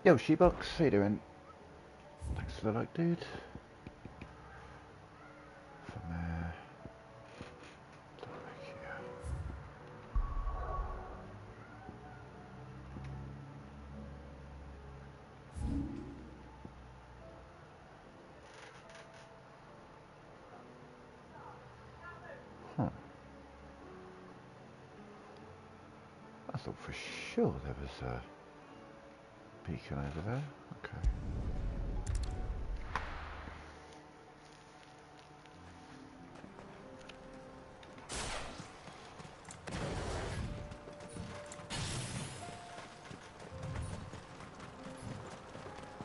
Yo, She-Box, how you doing? Thanks for the like, dude. From here. Huh. I thought for sure there was a beacon over there. Okay.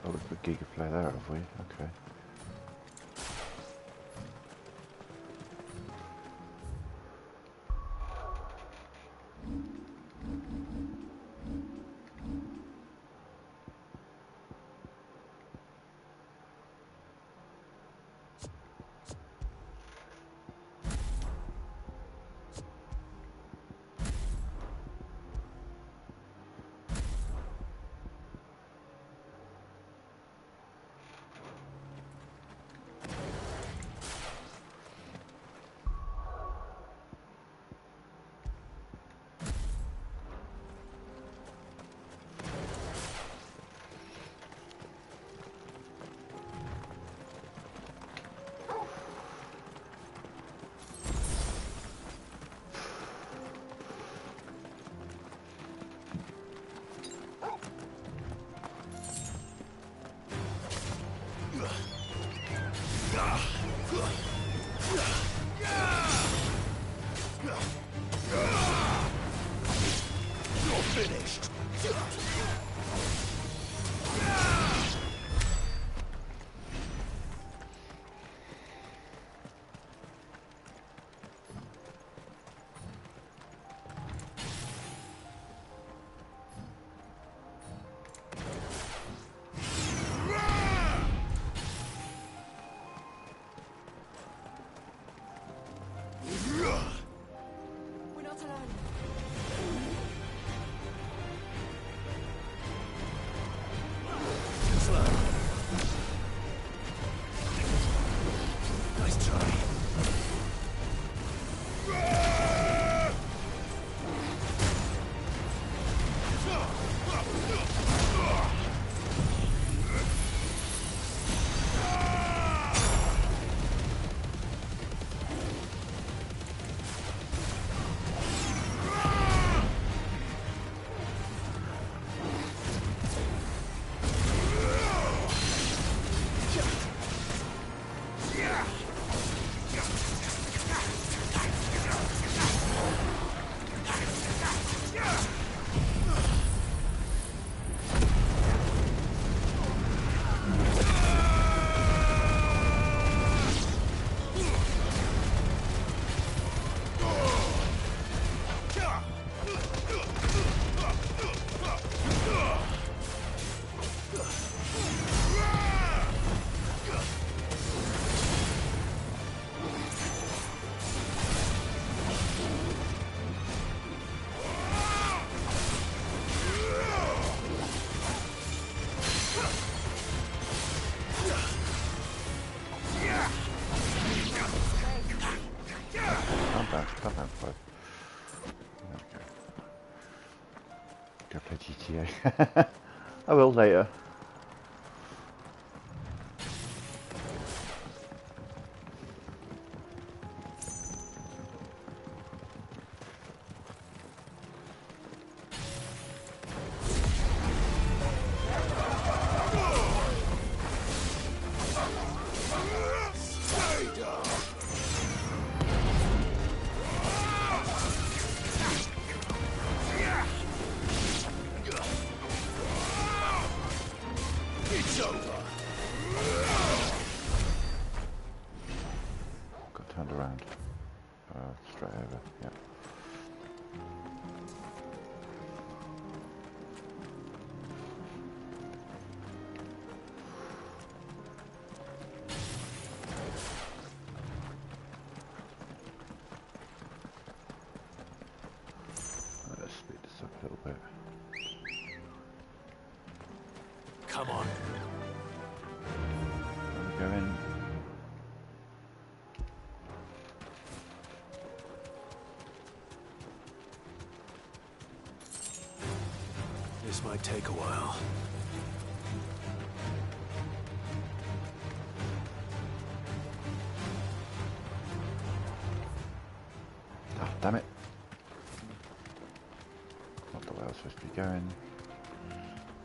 Oh, we've got Gigaflare there, have we? Okay. Calm down, bud. Okay. Go play GTA. I will later. Got turned around. Straight over, yeah. Let's speed this up a little bit. Come on. Go in. This might take a while. Oh, damn it. Not the way I was supposed to be going.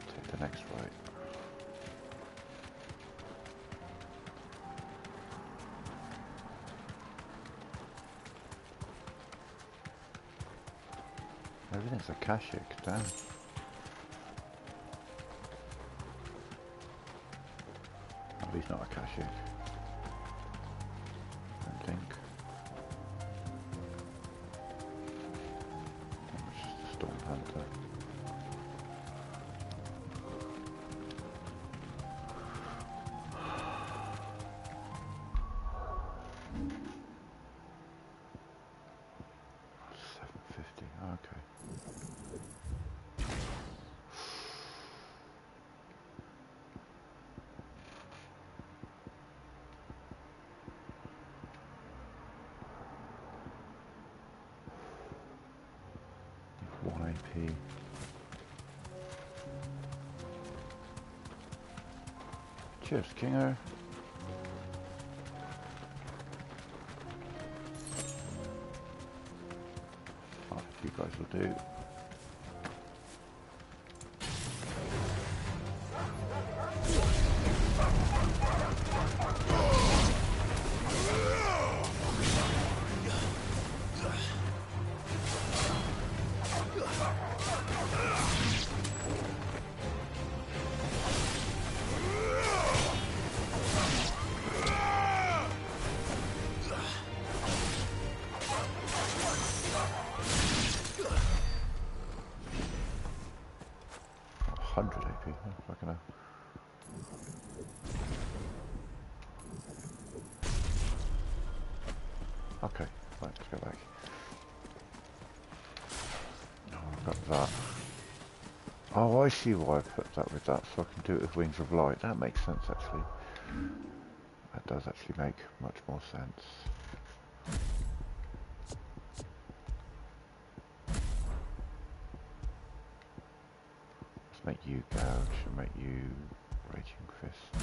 Take the next right. Everything's Akashic, damn. At least not Akashic. I don't think. It's just a Storm Panther. Okay. YP. Cheers, Kingo. Oh, you guys will do. Okay, right, let's go back. Oh, I've got that. Oh, I see why I put that with that, so I can do it with Wings of Light. That makes sense, actually. That does actually make much more sense. Let's make you Gouge and make you Raging Fist.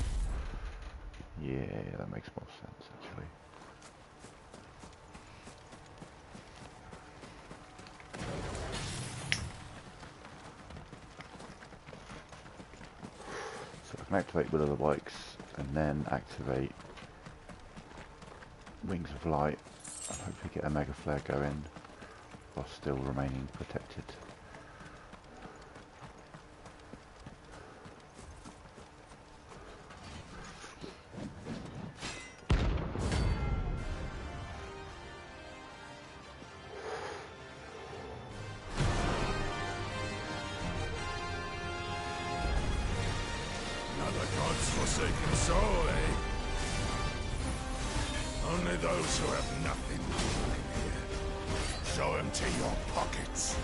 Yeah, that makes more sense, actually. Activate Will of the Wisps and then activate Wings of Light and hopefully get a Mega Flare going while still remaining protected. Forsaken soul, eh? Only those who have nothing remain here. Show empty your pockets.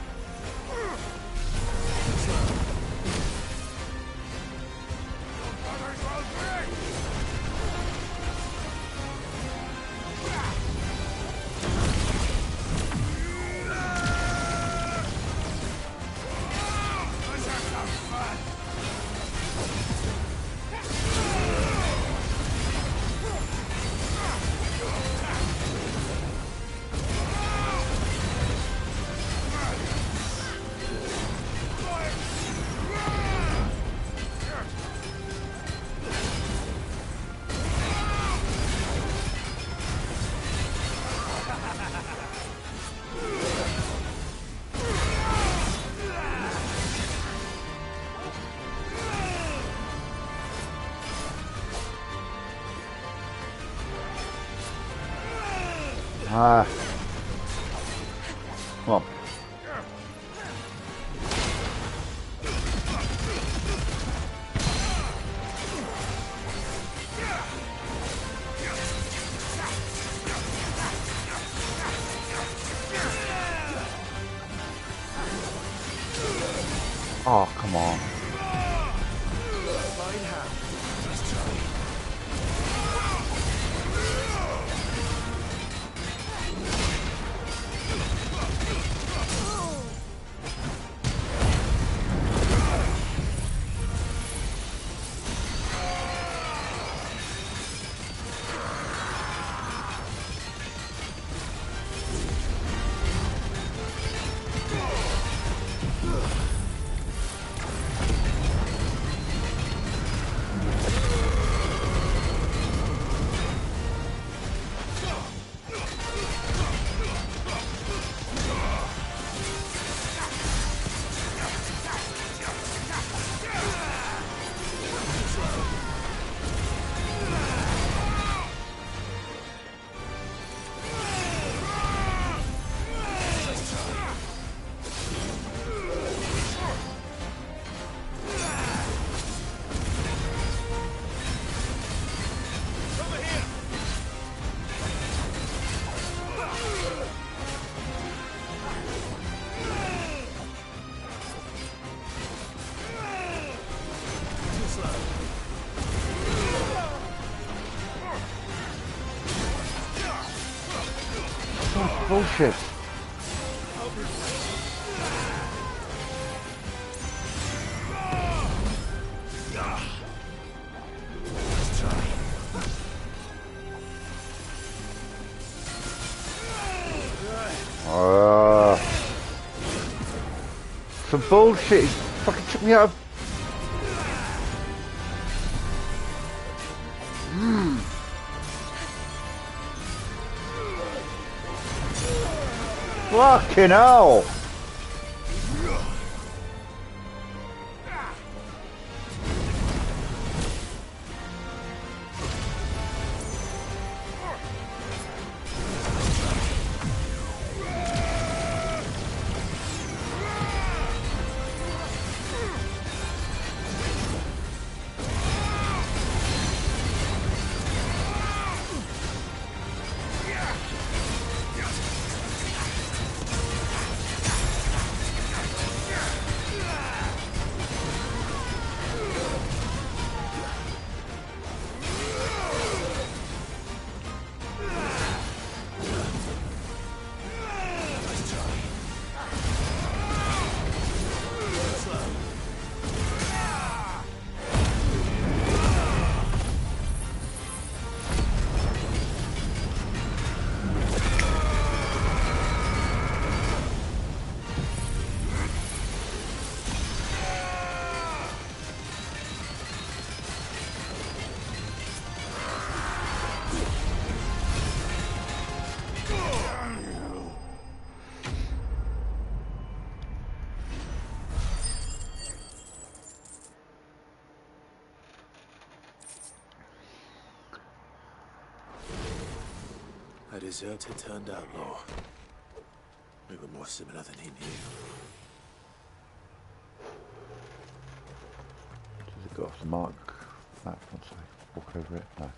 Ah. Come on. Oh, come on. right hand. Bullshit. Some bullshit. He fucking took me out of... Fucking hell! A deserter turned outlaw. We were more similar than he knew. Does it go off the mark map once I walk over it? No.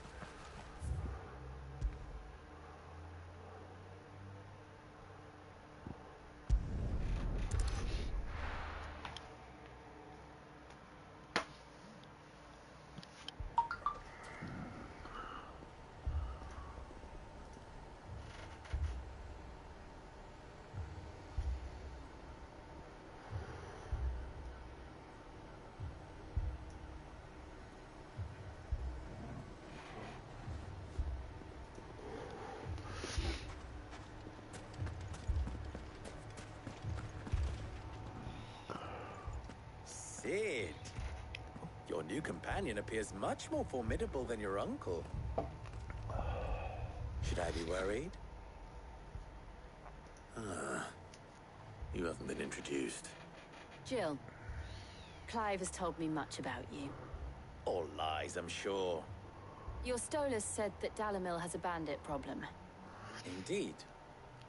Sid, your new companion appears much more formidable than your uncle. Should I be worried? You haven't been introduced. Jill, Clive has told me much about you. All lies, I'm sure. Your Stolas said that Dalamil has a bandit problem. Indeed.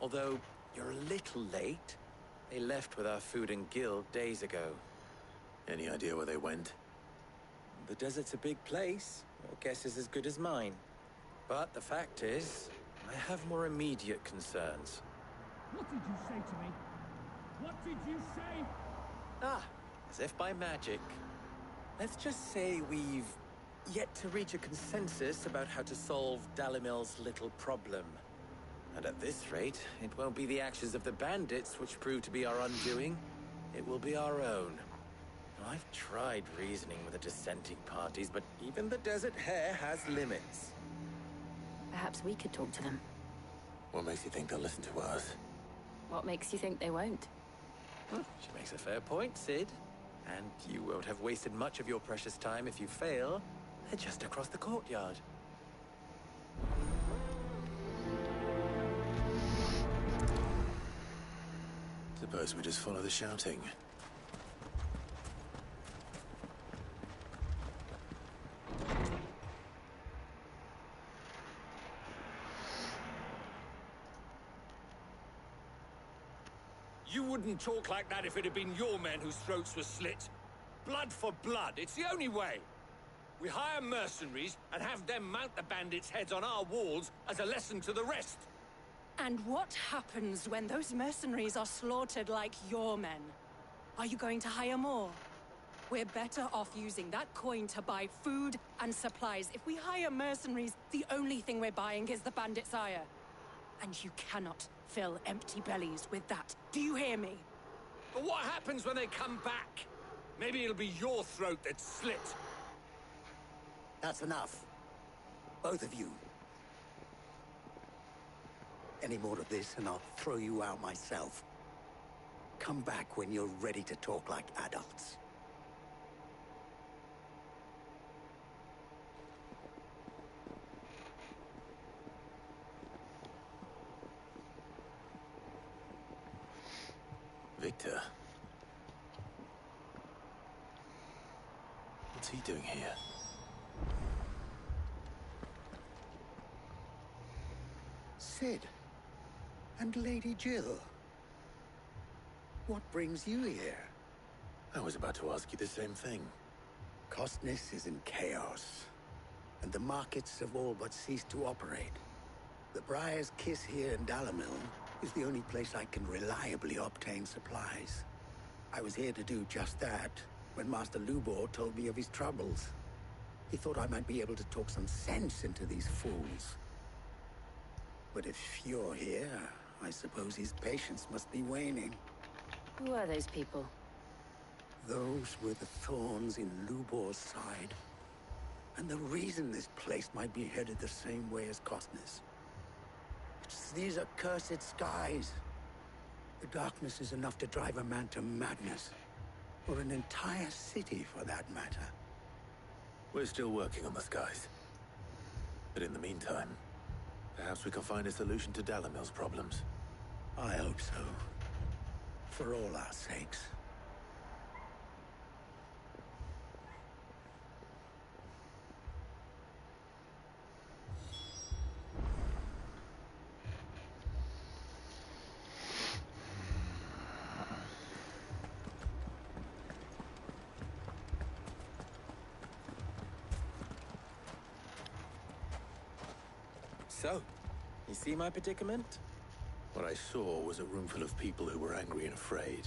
Although, you're a little late. They left with our food and guild days ago. Any idea where they went? The desert's a big place. Your guess is as good as mine. But the fact is, I have more immediate concerns. What did you say to me? What did you say? Ah, as if by magic. Let's just say we've yet to reach a consensus about how to solve Dalimil's little problem. And at this rate, it won't be the actions of the bandits which prove to be our undoing. It will be our own. I've tried reasoning with the dissenting parties, but even the Desert Hare has limits. Perhaps we could talk to them. What makes you think they'll listen to us? What makes you think they won't? She makes a fair point, Sid. And you won't have wasted much of your precious time if you fail. They're just across the courtyard. Suppose we just follow the shouting. You wouldn't talk like that if it had been your men whose throats were slit. Blood for blood, it's the only way. We hire mercenaries and have them mount the bandits' heads on our walls as a lesson to the rest. And what happens when those mercenaries are slaughtered like your men? Are you going to hire more? We're better off using that coin to buy food and supplies. If we hire mercenaries, the only thing we're buying is the bandits' ire. And you cannot fill empty bellies with that. Do you hear me? But what happens when they come back? Maybe it'll be your throat that's slit. That's enough. Both of you. Any more of this and I'll throw you out myself. Come back when you're ready to talk like adults. Victor? What's he doing here? Sid. And Lady Jill. What brings you here? I was about to ask you the same thing. Costness is in chaos, and the markets have all but ceased to operate. The Briar's Kiss here in Dalimil is the only place I can reliably obtain supplies. I was here to do just that when Master Lubor told me of his troubles. He thought I might be able to talk some sense into these fools. But if you're here, I suppose his patience must be waning. Who are those people? Those were the thorns in Lubor's side. And the reason this place might be headed the same way as Costness. It's these accursed skies. The darkness is enough to drive a man to madness. Or an entire city, for that matter. We're still working on the skies. But in the meantime, perhaps we can find a solution to Dalimil's problems. I hope so. For all our sakes. So, you see my predicament? What I saw was a room full of people who were angry and afraid.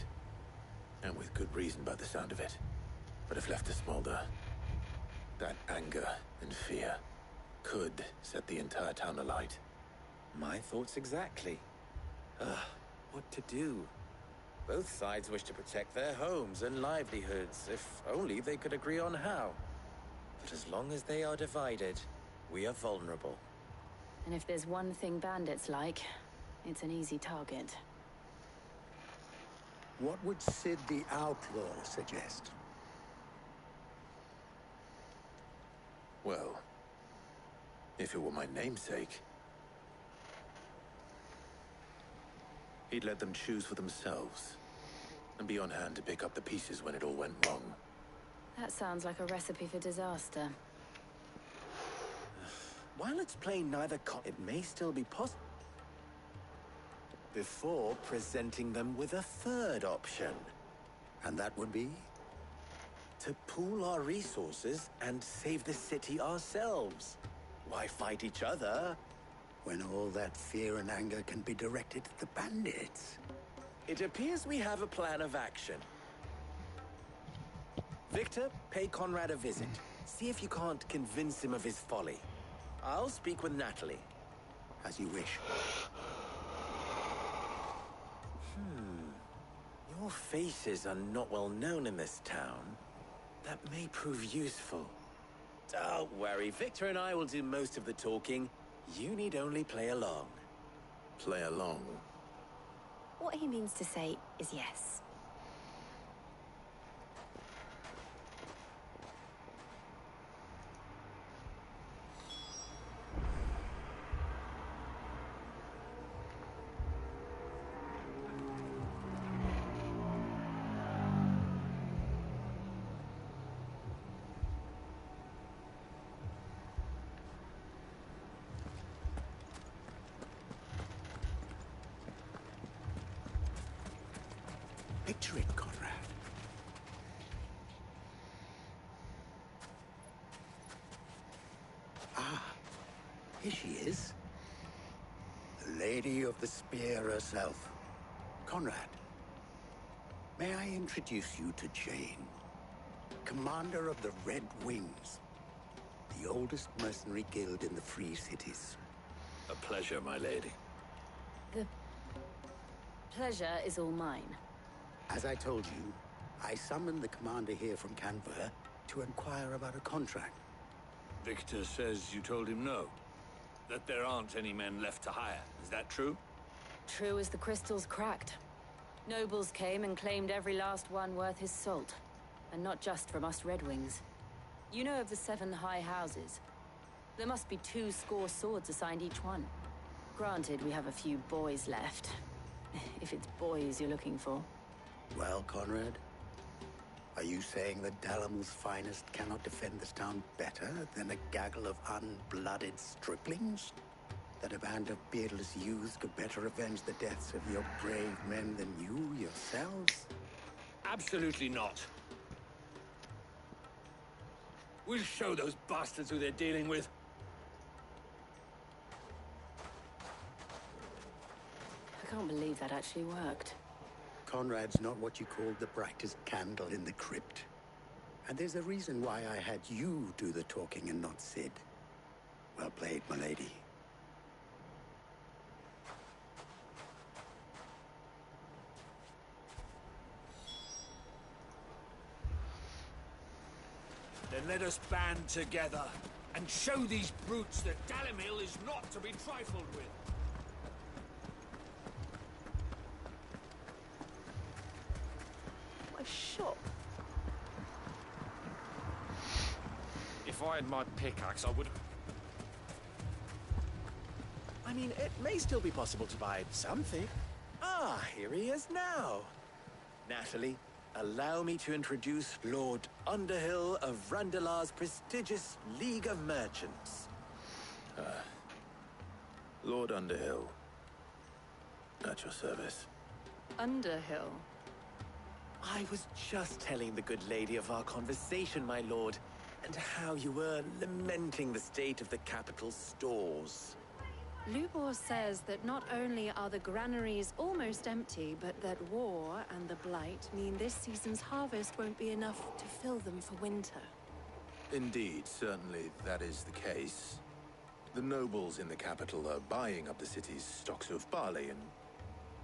And with good reason by the sound of it. But if left to smolder, that anger and fear could set the entire town alight. My thoughts exactly. What to do? Both sides wish to protect their homes and livelihoods, if only they could agree on how. But as long as they are divided, we are vulnerable. And if there's one thing bandits like, it's an easy target. What would Sid the Outlaw suggest? Well, if it were my namesake, he'd let them choose for themselves and be on hand to pick up the pieces when it all went wrong. That sounds like a recipe for disaster. While it's plain neither it may still be possible. Before presenting them with a third option. And that would be? To pool our resources and save the city ourselves. Why fight each other? When all that fear and anger can be directed at the bandits. It appears we have a plan of action. Victor, pay Conrad a visit. See if you can't convince him of his folly. I'll speak with Natalie. As you wish. Your faces are not well known in this town. That may prove useful. Don't worry, Victor and I will do most of the talking. You need only play along. Play along. What he means to say is yes. Picture it, Conrad. Ah, here she is. The Lady of the Spear herself. Conrad, may I introduce you to Jane, commander of the Red Wings, the oldest mercenary guild in the Free Cities. A pleasure, my lady. The pleasure is all mine. As I told you, I summoned the commander here from Canver to inquire about a contract. Victor says you told him no. That there aren't any men left to hire. Is that true? True as the crystals cracked. Nobles came and claimed every last one worth his salt. And not just from us Red Wings. You know of the 7 high houses. There must be 2 swords assigned each one. Granted, we have a few boys left. If it's boys you're looking for. Well, Conrad, are you saying that Dalamil's finest cannot defend this town better than a gaggle of unblooded striplings? That a band of beardless youths could better avenge the deaths of your brave men than you yourselves? Absolutely not. We'll show those bastards who they're dealing with. I can't believe that actually worked. Conrad's not what you call the brightest candle in the crypt. And there's a reason why I had you do the talking and not Sid. Well played, my lady. Then let us band together and show these brutes that Dalimil is not to be trifled with. A shop. If I had my pickaxe, I would... I mean, it may still be possible to buy something. Ah, here he is now. Natalie, allow me to introduce Lord Underhill of Randalar's prestigious League of Merchants. Lord Underhill. At your service. Underhill. I was just telling the good lady of our conversation, my lord, and how you were lamenting the state of the capital's stores. Lubor says that not only are the granaries almost empty, but that war and the Blight mean this season's harvest won't be enough to fill them for winter. Indeed, certainly that is the case. The nobles in the capital are buying up the city's stocks of barley and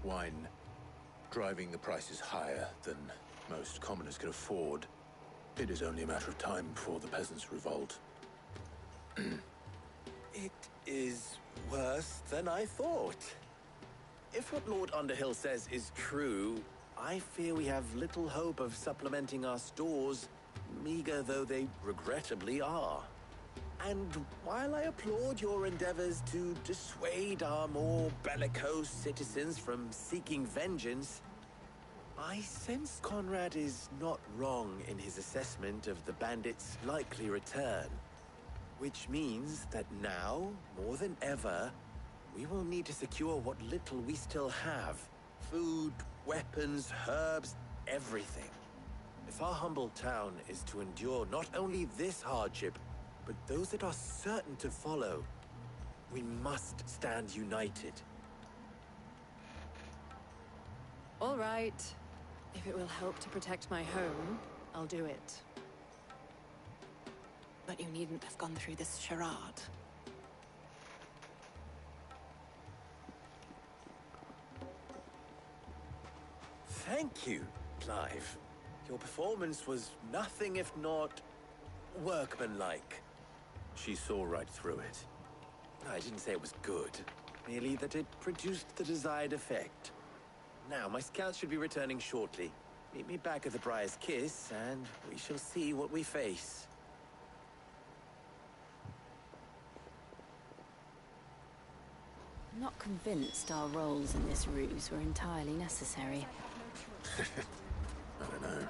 wine, driving the prices higher than most commoners can afford. It is only a matter of time before the peasants revolt. It is worse than I thought. If what Lord Underhill says is true, I fear we have little hope of supplementing our stores, meager though they regrettably are. And while I applaud your endeavors to dissuade our more bellicose citizens from seeking vengeance, I sense Conrad is not wrong in his assessment of the bandits' likely return. Which means that now, more than ever, we will need to secure what little we still have. Food, weapons, herbs, everything. If our humble town is to endure not only this hardship, but those that are certain to follow, we must stand united. All right. If it will help to protect my home, I'll do it. but you needn't have gone through this charade. Thank you, Clive. Your performance was nothing if not workmanlike. She saw right through it. I didn't say it was good, merely that it produced the desired effect. Now, my scouts should be returning shortly. Meet me back at the Briar's Kiss, and we shall see what we face. I'm not convinced our roles in this ruse were entirely necessary. I don't know.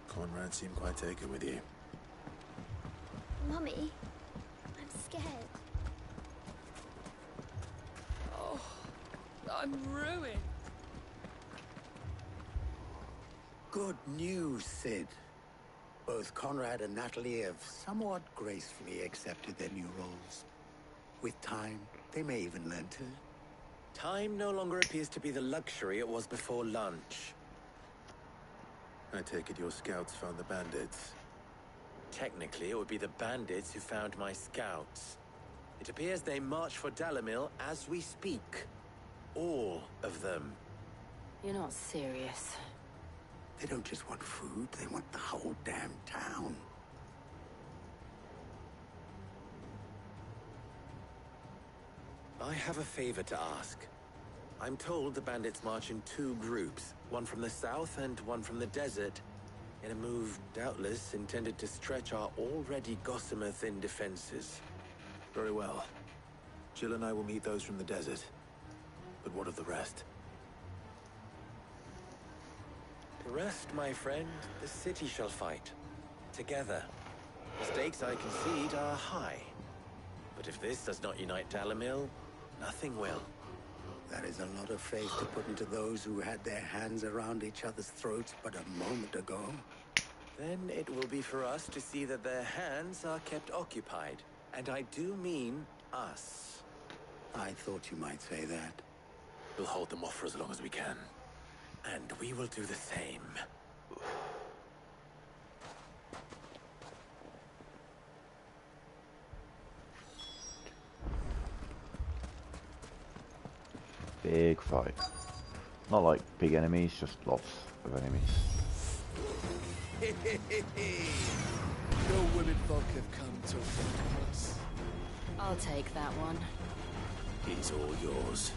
Conrad seemed quite taken with you. Mummy, I'm scared. Oh, I'm ruined. Good news, Sid. Both Conrad and Natalie have somewhat gracefully accepted their new roles. With time, they may even learn to. Time no longer appears to be the luxury it was before lunch. I take it your scouts found the bandits. Technically, it would be the bandits who found my scouts. It appears they march for Dalimil as we speak. All of them. You're not serious. They don't just want food, they want the whole damn town. I have a favor to ask. I'm told the bandits march in two groups, one from the south and one from the desert, in a move doubtless intended to stretch our already gossamer-thin defenses. Very well. Jill and I will meet those from the desert. But what of the rest? The rest, my friend, the city shall fight. Together. The stakes, I concede, are high. But if this does not unite Dalimil, nothing will. That is a lot of faith to put into those who had their hands around each other's throats but a moment ago. Then it will be for us to see that their hands are kept occupied. And I do mean us. I thought you might say that. We'll hold them off for as long as we can. And we will do the same. Big fight. Not like big enemies, just lots of enemies. No women folk have come to welcome us. I'll take that one. He's all yours.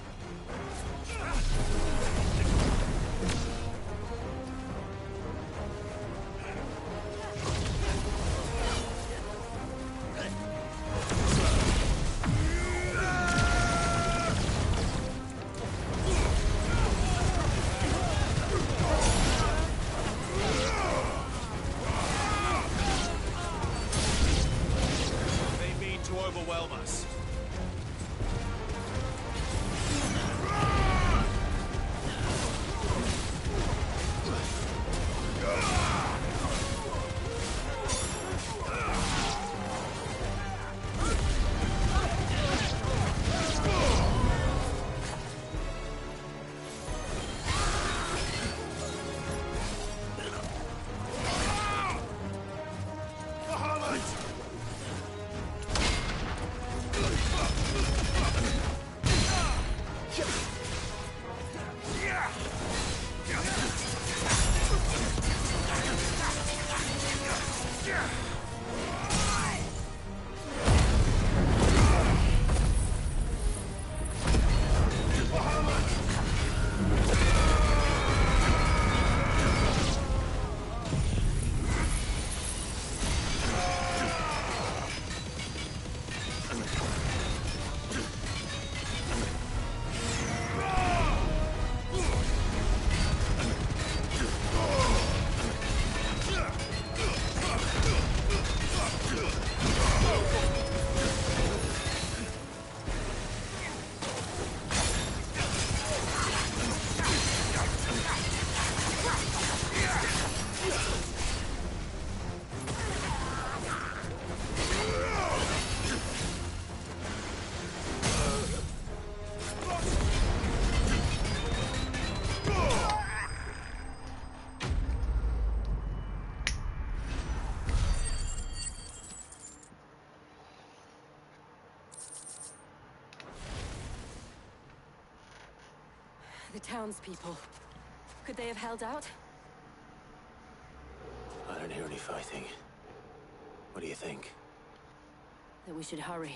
townspeople. Could they have held out? I don't hear any fighting. What do you think? That we should hurry.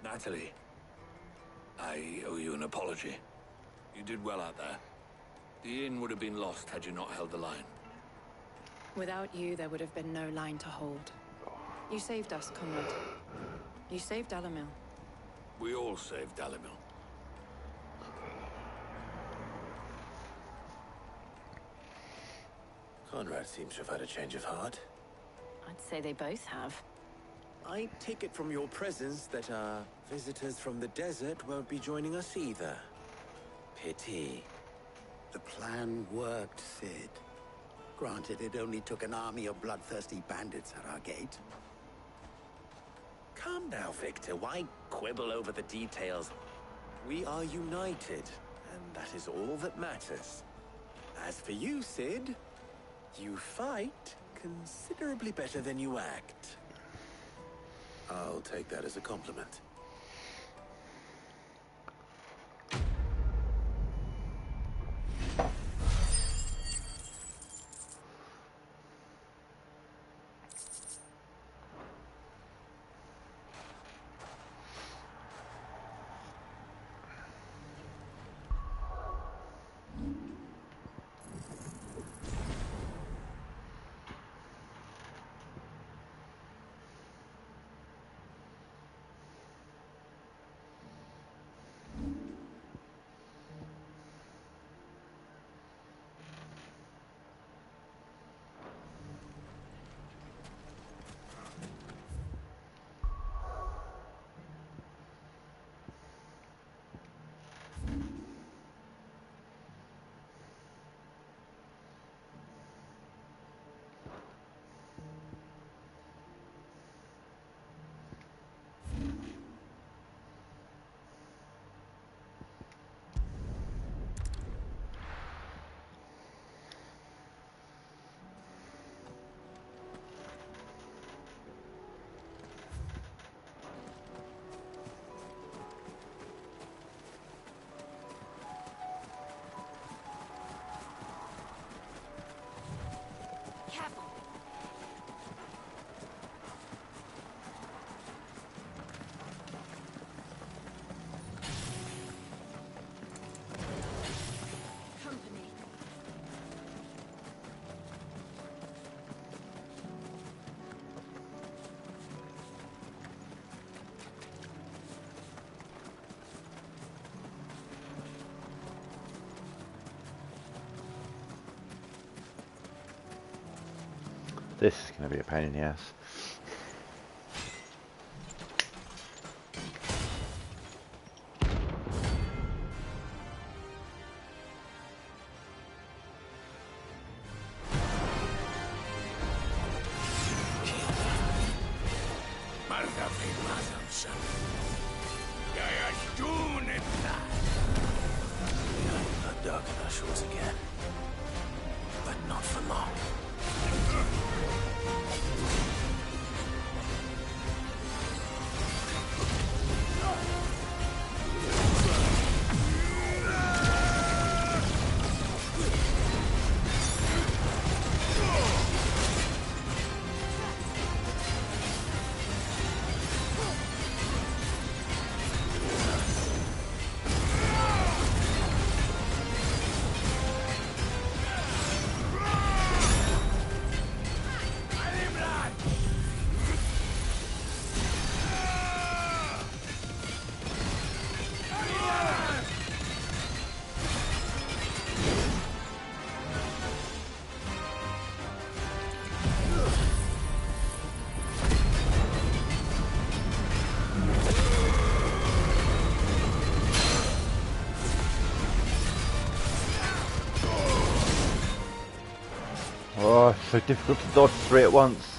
Natalie, I owe you an apology. You did well out there. The inn would have been lost had you not held the line. Without you, there would have been no line to hold. You saved us, Conrad. You saved Dalimil. We all saved Dalimil. Conrad seems to have had a change of heart. I'd say they both have. I take it from your presence that our visitors from the desert won't be joining us either. Pity. The plan worked, Sid. Granted, it only took an army of bloodthirsty bandits at our gate. Calm now, Victor. Why quibble over the details? We are united, and that is all that matters. As for you, Sid, you fight considerably better than you act. I'll take that as a compliment. This is going to be a pain in the ass. Not dark on our shores again. But not for long. So difficult to dodge 3 at once.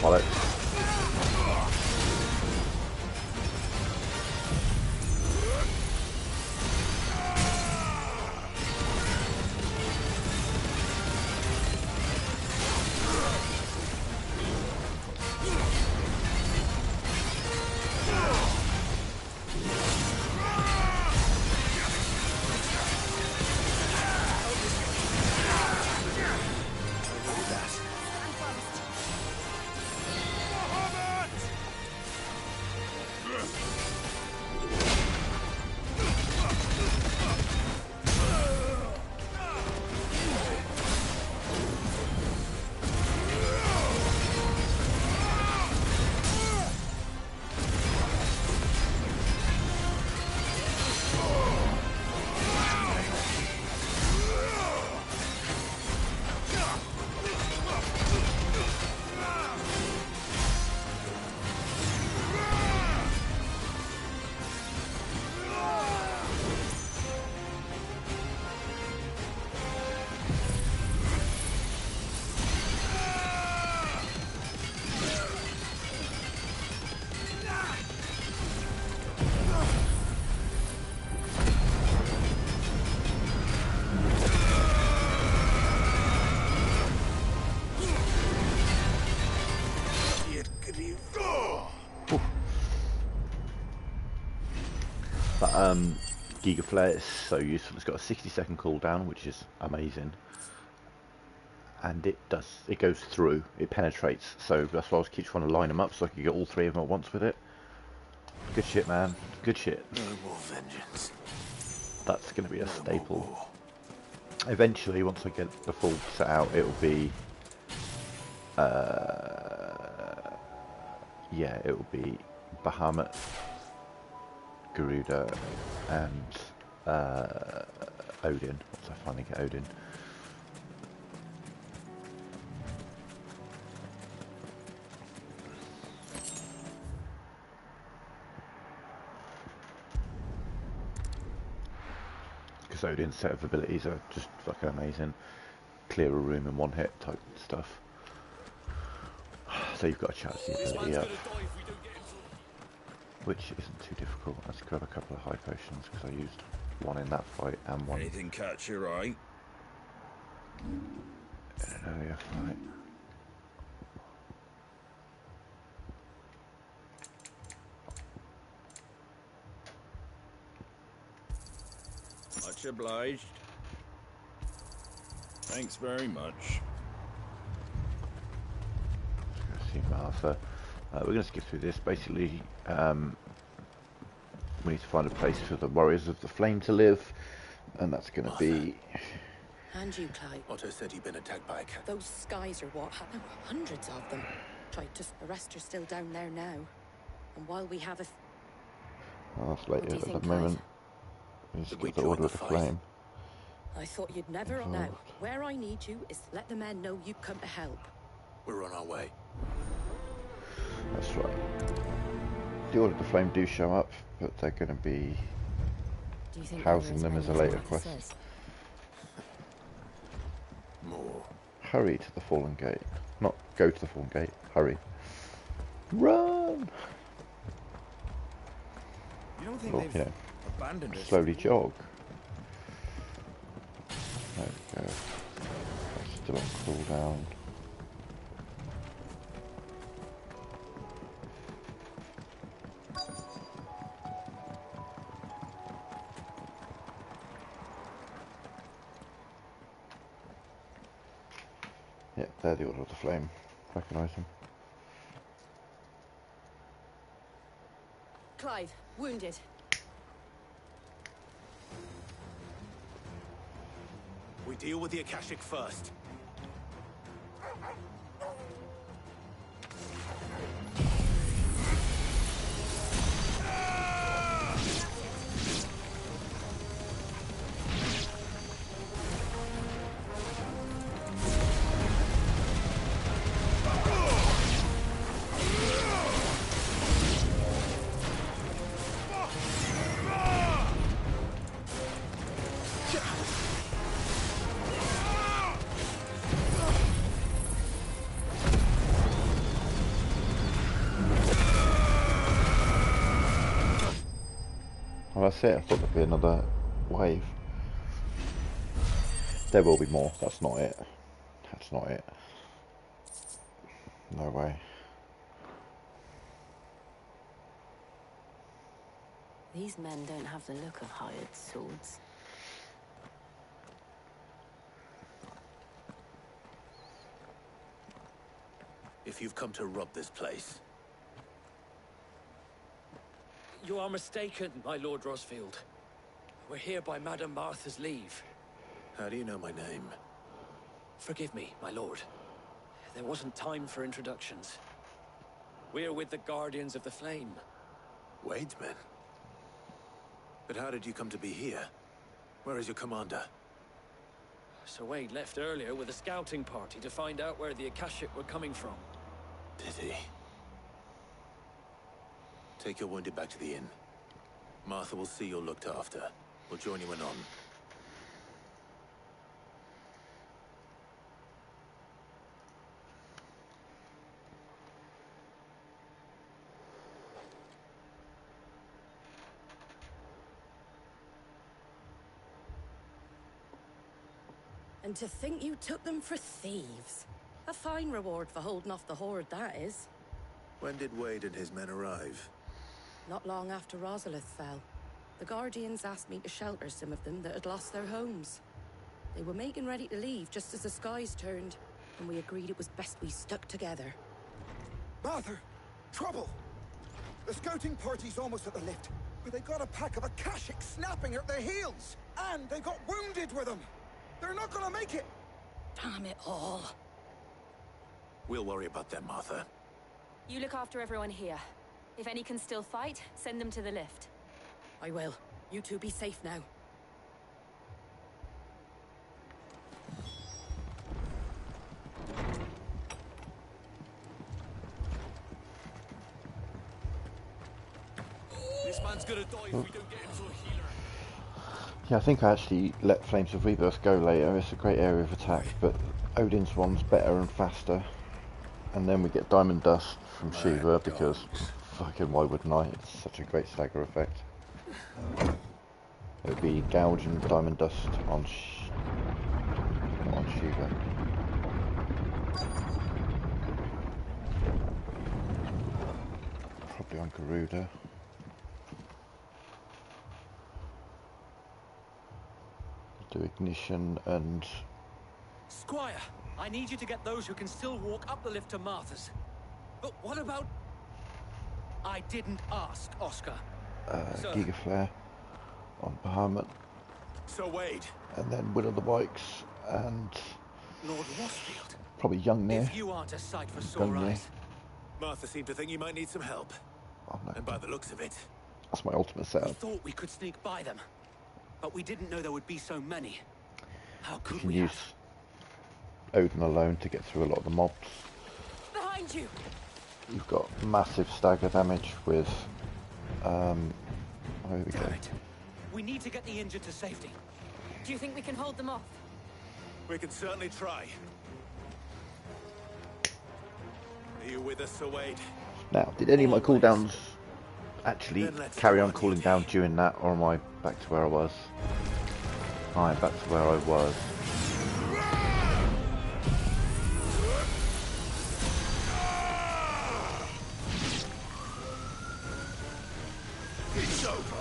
Bollocks. But Giga Flare is so useful. It's got a 60-second cooldown, which is amazing, and it goes through, it penetrates. So that's why I keep trying to line them up so I can get all 3 of them at once with it. Good shit, man. Good shit. No more vengeance. That's going to be a staple. Eventually, once I get the full set out, it'll be yeah, it'll be Bahamut, Garuda, and Odin. Once I finally get Odin. Because Odin's set of abilities are just fucking amazing. Clear a room in 1 hit type stuff. So you've got a chance to the ability up, which isn't too difficult. Let's grab a couple of high potions because I used 1 in that fight and 1. Anything catch your eye? In an earlier fight. Much obliged. Thanks very much. Let's see Martha. We're going to skip through this. Basically, we need to find a place for the Warriors of the Flame to live, and that's going to be... And you, Clyde. Otto said he'd been attacked by a cat. Those skies are what happened. There were hundreds of them. Tried to... The rest are still down there now. And while we have a... Oh, that's later think, at the moment. We need to get the Order of the Flame. I thought you'd never... Now, where I need you is to let the men know you come to help. We're on our way. That's right. The Order of the Flame do show up, but they're going to be housing them as a later quest. More. Hurry to the Fallen Gate. Not go to the Fallen Gate. Hurry. Run! You don't think Or, they've you know, abandoned us? slowly jog. There we go. That's still on cooldown. Yep, they're the Order of the Flame. Recognise them. Clive, wounded. We We deal with the Akashic first. Well, that's it. I thought there'd be another wave. There will be more. That's not it. That's not it. No way. These men don't have the look of hired swords. If you've come to rob this place, You are mistaken, my Lord Rosfield. We're here by Madame Martha's leave. how do you know my name? Forgive me, my lord. There wasn't time for introductions. We're with the Guardians of the Flame. Wade's men? But how did you come to be here? Where is your commander? Sir Wade left earlier with a scouting party to find out where the Akashic were coming from. Did he? Take your wounded back to the inn. Martha will see you're looked after. We'll join you anon. And to think you took them for thieves. A fine reward for holding off the horde, that is. When did Wade and his men arrive? Not long after Rosalith fell. The Guardians asked me to shelter some of them that had lost their homes. They were making ready to leave just as the skies turned, and we agreed it was best we stuck together. Martha! Trouble! The scouting party's almost at the lift, but they got a pack of Akashic snapping at their heels! And they got wounded with them! They're not gonna make it! Damn it all. We'll worry about them, Martha. You look after everyone here. If any can still fight, send them to the lift. I will. You two be safe now. This man's gonna die if we don't get him to a healer. Yeah, I think I actually let Flames of Rebirth go later. It's a great area of attack, but Odin's one's better and faster. And then we get Diamond Dust from Shiva because fucking why wouldn't I? It's such a great stagger effect. It would be Gouge and Diamond Dust on Shiva. Probably on Garuda. Do Ignition and... Squire, I need you to get those who can still walk up the lift to Martha's. But what about... I didn't ask, Oscar. Giga Flare on Bahamut. So Wade. And then Will of the Bikes and... Lord Rosfield. Probably Young Near. If you aren't a sight for sore eyes. Martha seemed to think you might need some help. Oh, no. And by the looks of it... That's my ultimate We setup. thought we could sneak by them. But we didn't know there would be so many. How You could can we use Odin alone to get through a lot of the mobs. Behind you! You've got massive stagger damage with... here we go. Damn it. We need to get the injured to safety. Do you think we can hold them off? We can certainly try. Are you with us, Sir Wade? Now, did any of my cooldowns actually Then let's carry do on our cooling duty. down during that, or am I back to where I was? I'm back to where I was. It's over!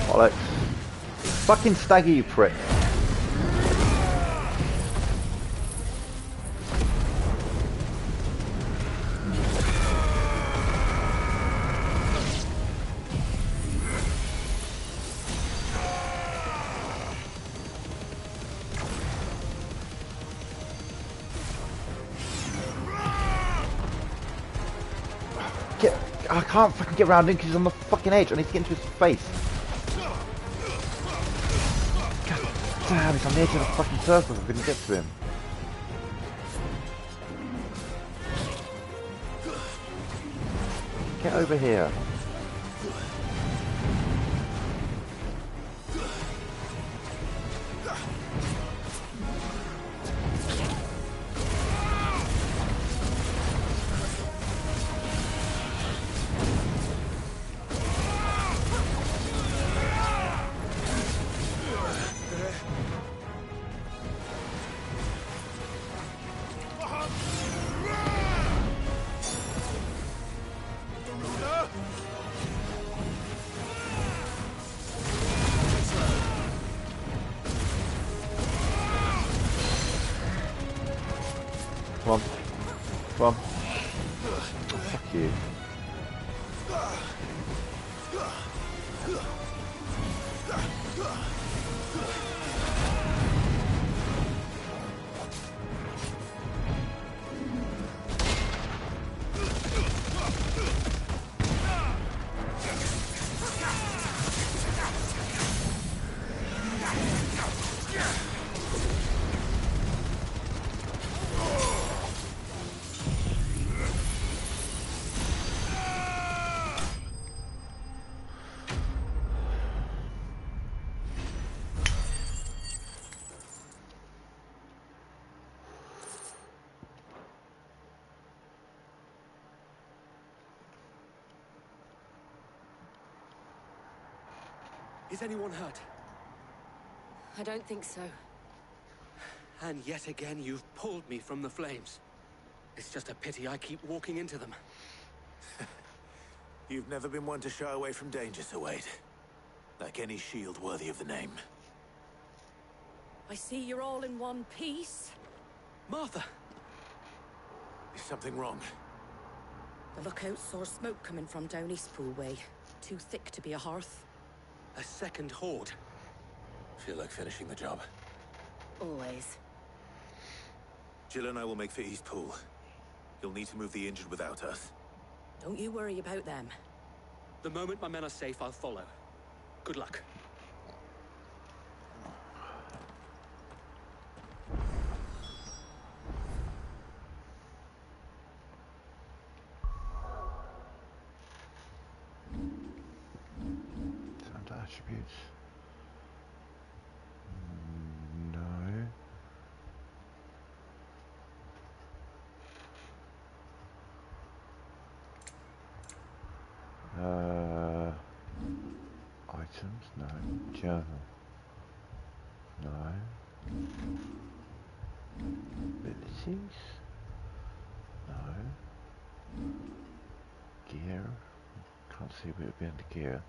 Bollocks. Fucking stagger, you prick. I can't fucking get around him because he's on the fucking edge. I need to get into his face. God damn, he's on the edge of the fucking circle. I couldn't get to him. Get over here. Come on. Come on. Oh, fuck you. Is anyone hurt? I don't think so. And yet again, you've pulled me from the flames. It's just a pity I keep walking into them. You've never been one to shy away from danger, Sir Wade. Like any shield worthy of the name. I see you're all in one piece. Martha! Is something wrong? The lookout saw smoke coming from down Eastpool way. Too thick to be a hearth. A second horde. Feel like finishing the job. Always. Jill and I will make for Eastpool. You'll need to move the injured without us. Don't you worry about them. The moment my men are safe, I'll follow. Good luck. Sound attributes. No. Items? No. Journal? No. Abilities? No. Gear? Can't see what it would be under gear.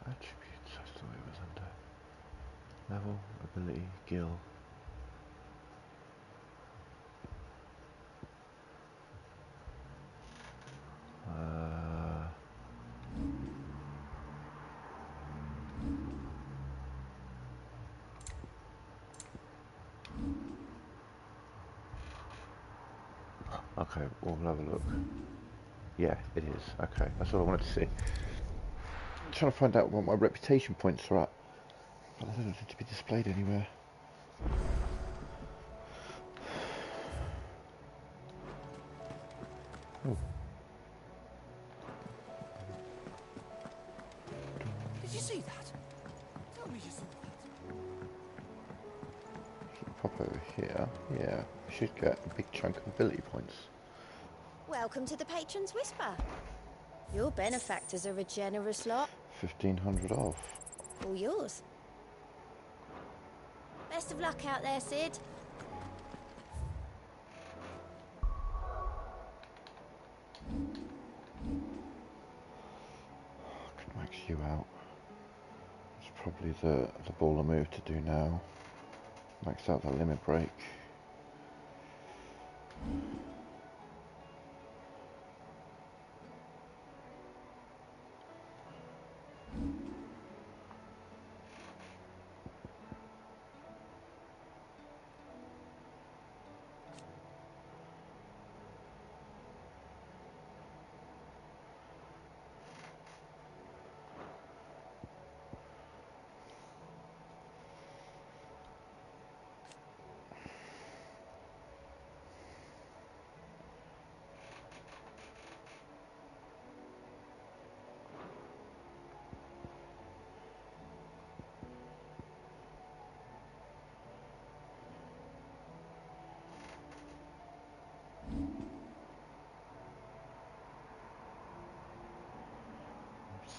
Attributes, I thought it was under. Level, ability, skill. Okay, we'll have a look. Yeah, it is. Okay, that's all I wanted to see. I'm trying to find out what my reputation points are at. But I don't know if it's to be displayed anywhere. Oh. Did you see that? Tell me you saw that. Pop over here. Yeah, we should get a big chunk of ability points. Welcome to the Patron's Whisper. Your benefactors are a generous lot. 1500 off. All yours. Best of luck out there, Sid. you out. It's probably the baller move to do now. Max out that limit break.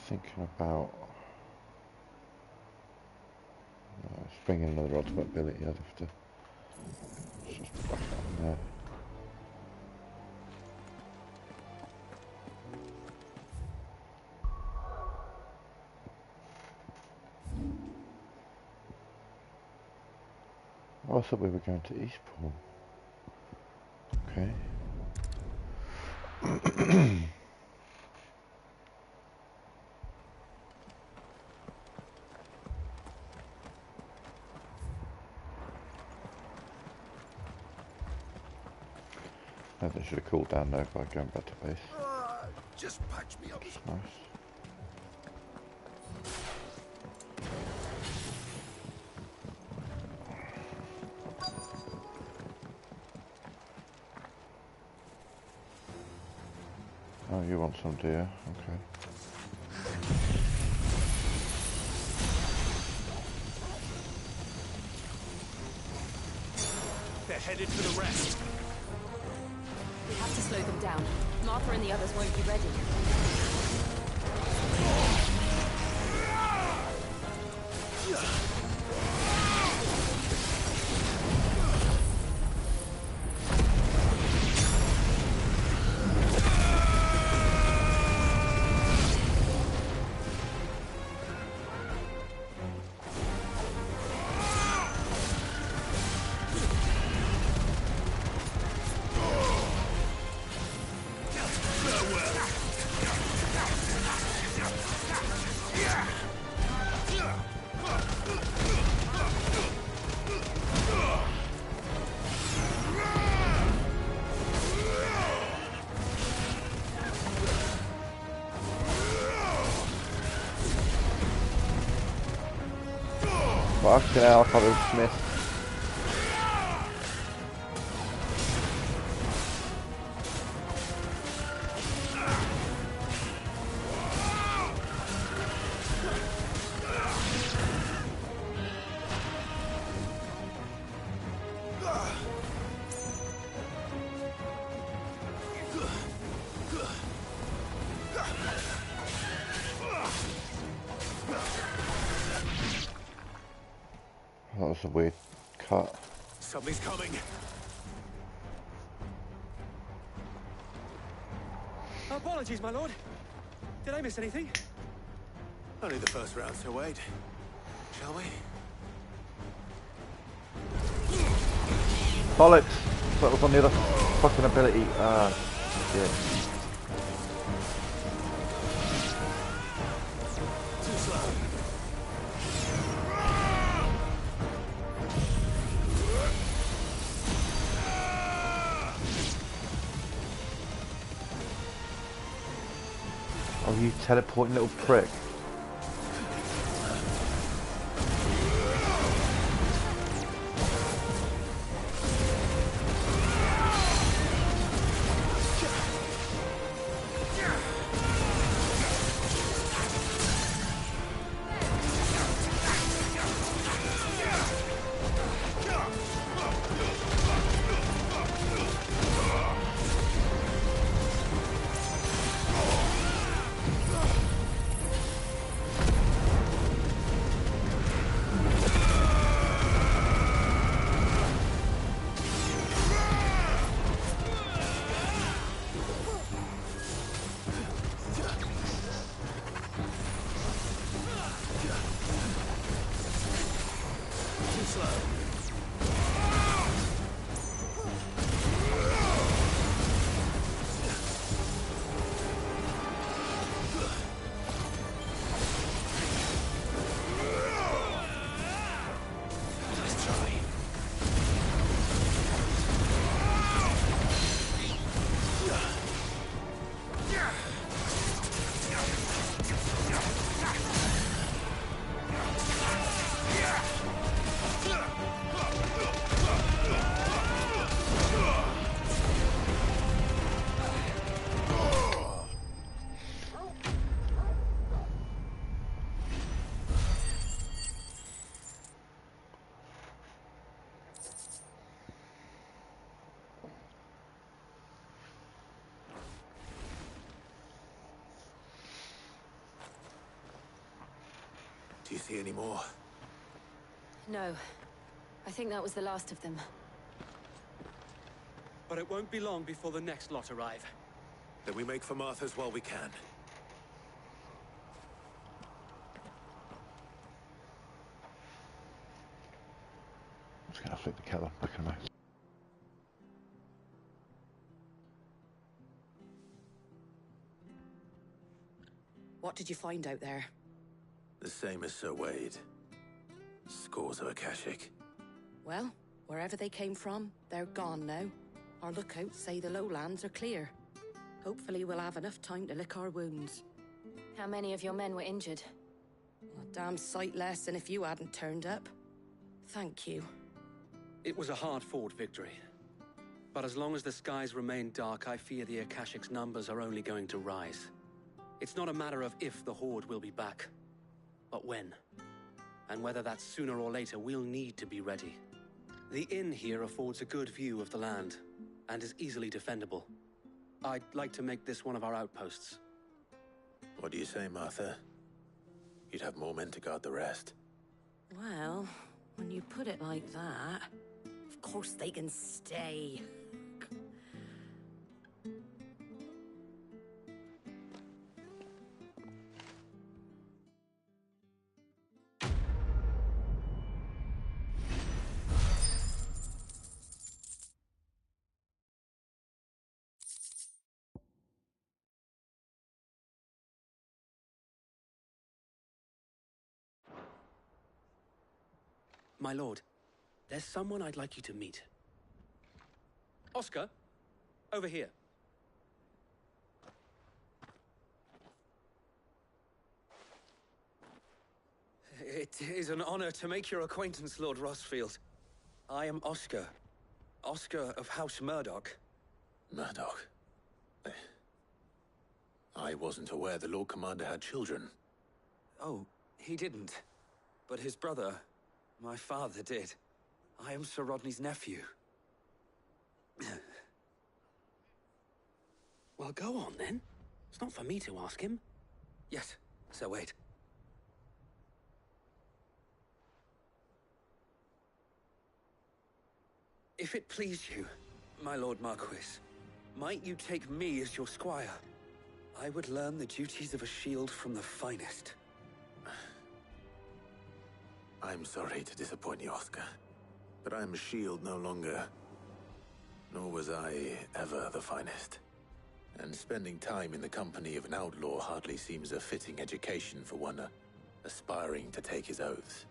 Thinking about bringing another ultimate ability. I'd have to just back it on there. Oh, I thought we were going to Eastpool. Okay. They should have cooled down though by going back to base. Just patch me up. That's nice. Oh, you want some, do you? Okay. They're headed for the rest. We have to slow them down. Martha and the others won't be ready. Fucking hell, I thought it was Smith. That was a weird cut. Something's coming. Apologies, my lord. Did I miss anything? Only the first round, so wait. Shall we? Bollocks! That was on the other fucking ability. Ah, shit. Too slow. Oh, you teleporting little prick. Do you see any more? No. I think that was the last of them. But it won't be long before the next lot arrive. Then we make for Martha's while we can. I'm just going to flick the kettle back in a moment. What did you find out there? The same as Sir Wade. Scores of Akashic. Well, wherever they came from, they're gone now. Our lookouts say the lowlands are clear. Hopefully we'll have enough time to lick our wounds. How many of your men were injured? A damn sight less than if you hadn't turned up. Thank you. It was a hard-fought victory. But as long as the skies remain dark, I fear the Akashic's numbers are only going to rise. It's not a matter of if the Horde will be back, but when. And whether that's sooner or later, we'll need to be ready. The inn here affords a good view of the land, and is easily defendable. I'd like to make this one of our outposts. What do you say, Martha? You'd have more men to guard the rest. Well, when you put it like that, of course they can stay. My lord, there's someone I'd like you to meet. Oscar, over here. It is an honor to make your acquaintance, Lord Rossfield. I am Oscar. Oscar of House Murdoch. Murdoch? I wasn't aware the Lord Commander had children. Oh, he didn't. But his brother, my father, did. I am Sir Rodney's nephew. Well, go on then. It's not for me to ask him. Yes, Sir Wade. If it please you, my Lord Marquis, might you take me as your squire? I would learn the duties of a shield from the finest. I'm sorry to disappoint you, Oscar, but I'm a shield no longer. Nor was I ever the finest. And spending time in the company of an outlaw hardly seems a fitting education for one aspiring to take his oaths.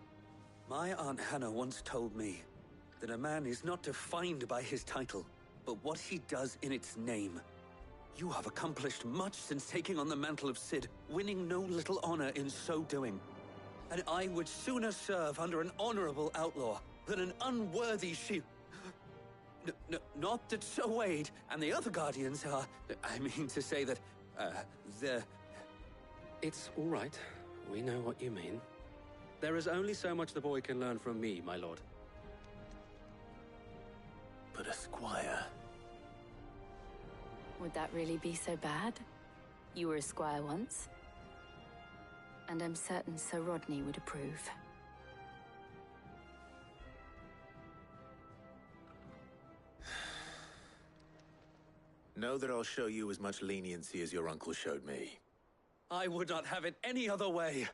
My Aunt Hannah once told me that a man is not defined by his title, but what he does in its name. You have accomplished much since taking on the mantle of Cid, winning no little honor in so doing. And I would sooner serve under an honorable outlaw than an unworthy shield. Not that Sir Wade and the other Guardians are... I mean to say that, they're... It's all right. We know what you mean. There is only so much the boy can learn from me, my lord. But a squire... Would that really be so bad? You were a squire once. And I'm certain Sir Rodney would approve. Know that I'll show you as much leniency as your uncle showed me. I would not have it any other way.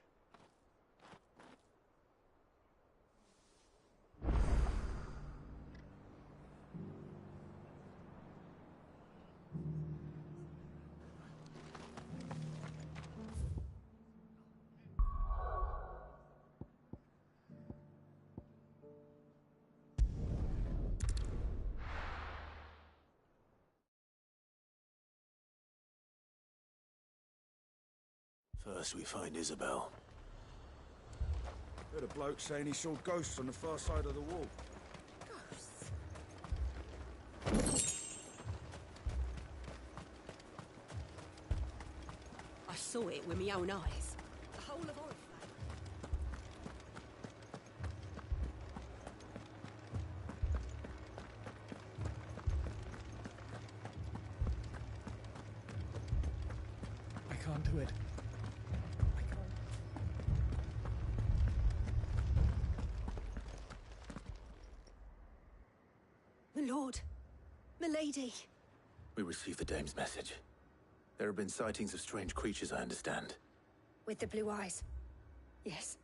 First we find Isabel. Heard a bloke saying he saw ghosts on the far side of the wall. I saw it with my own eyes. The whole of Oriflamme. I can't do it. I can't. lady? We received the dame's message. There have been sightings of strange creatures, I understand. With the blue eyes. Yes.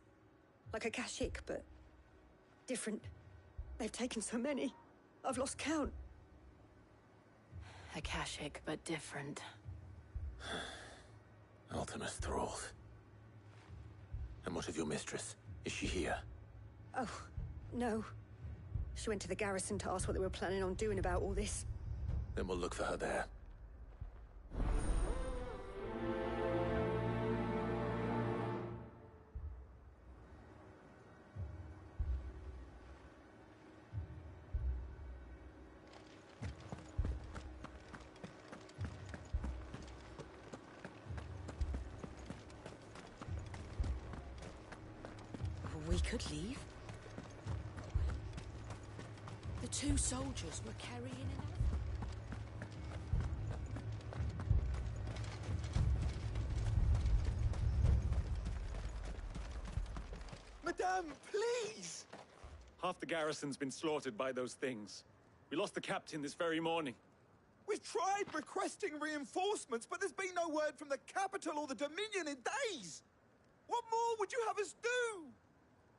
Like a Kashik, but different. They've taken so many. I've lost count. Akashic, but different. Ultimus thralls. And what of your mistress? Is she here? Oh, no. She went to the garrison to ask what they were planning on doing about all this. Then we'll look for her there. We could leave. The two soldiers were carrying an Madame, please! Half the garrison's been slaughtered by those things. We lost the captain this very morning. We've tried requesting reinforcements, but there's been no word from the capital or the Dominion in days! What more would you have us do?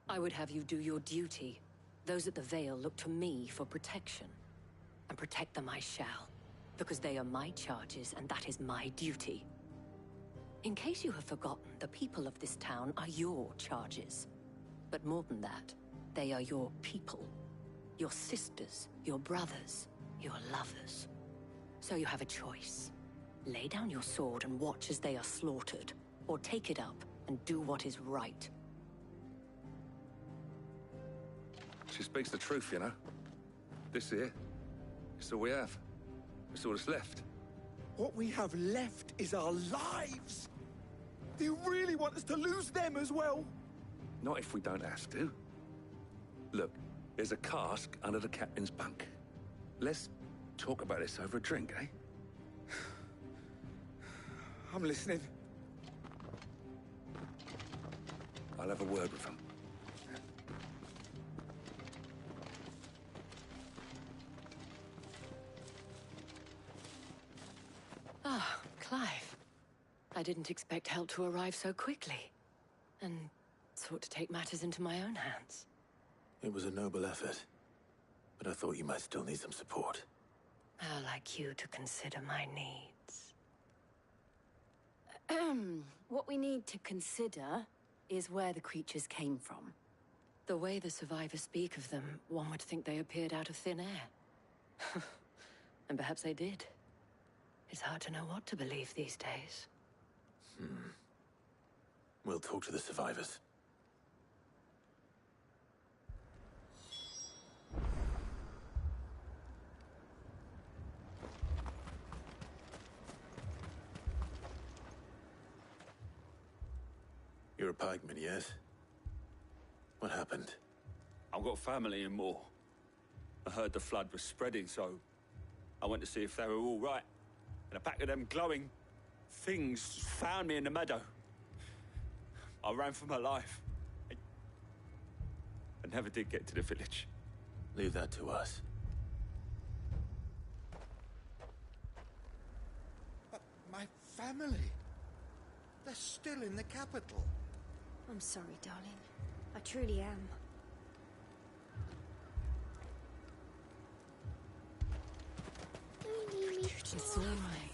I would have you do your duty. Those at the Vale look to me for protection. And protect them I shall. Because they are my charges, and that is my duty. In case you have forgotten, the people of this town are your charges. But more than that, they are your people. Your sisters, your brothers, your lovers. So you have a choice. Lay down your sword and watch as they are slaughtered, or take it up and do what is right. She speaks the truth, you know. This here, it's all we have. It's all that's left. What we have left is our lives! Do you really want us to lose them as well? Not if we don't have to. Look, there's a cask under the captain's bunk. Let's talk about this over a drink, eh? I'm listening. I'll have a word with him. Ah, Clive. I didn't expect help to arrive so quickly. And sought to take matters into my own hands. It was a noble effort. But I thought you might still need some support. I'd like you to consider my needs. What we need to consider is where the creatures came from. The way the survivors speak of them, one would think they appeared out of thin air. And perhaps they did. It's hard to know what to believe these days. We'll talk to the survivors. You're a pikeman, yes? What happened? I've got family in Moor. I heard the flood was spreading, so I went to see if they were all right. And a pack of them glowing things found me in the meadow. I ran for my life. I never did get to the village. Leave that to us. But my family... they're still in the capital. I'm sorry, darling. I truly am. It's all right.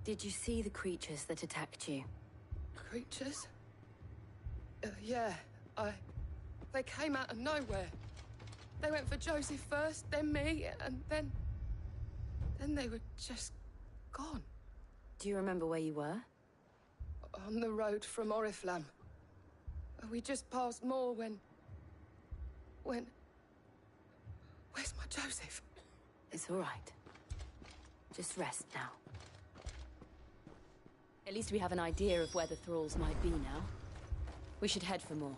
Did you see the creatures that attacked you? Creatures? Yeah, they came out of nowhere. They went for Joseph first, then me, and then they were just gone. Do you remember where you were? On the road from Oriflamme. We just passed Moor when... Where's my Joseph? It's all right. Just rest now. At least we have an idea of where the thralls might be now. We should head for more.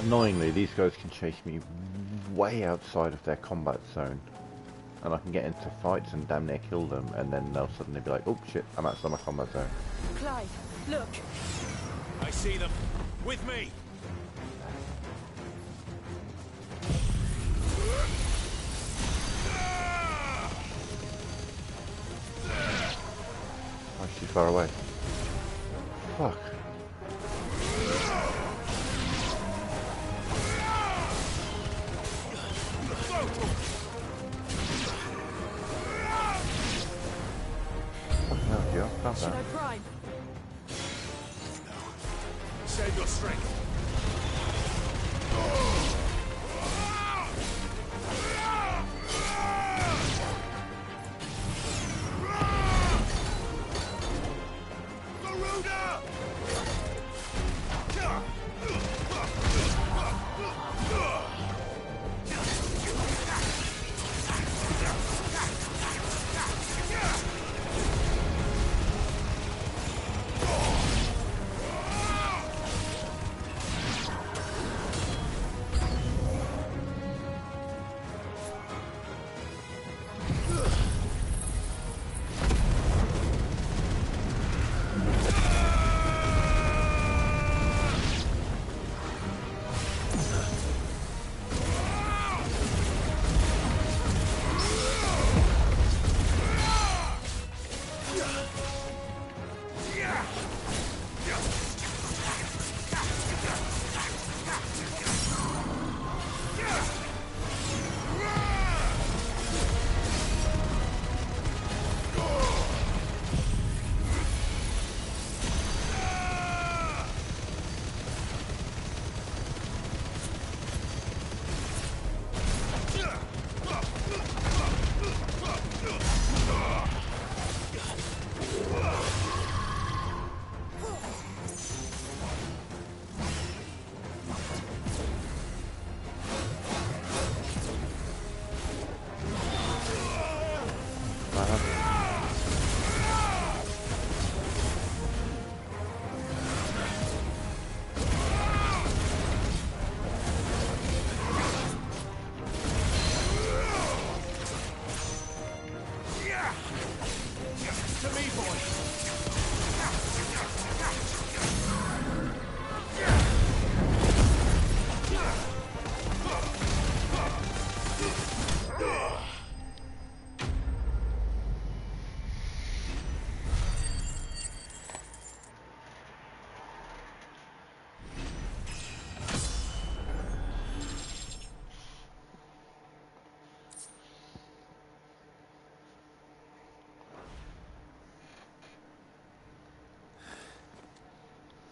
Annoyingly, these guys can chase me way outside of their combat zone. And I can get into fights and damn near kill them, and then they'll suddenly be like, oh shit, I'm outside my combat zone. Clive, look. I see them. With me. Oh, she's far away. Fuck. Fucking hell, yeah, calm Should down. I prime? Save your strength.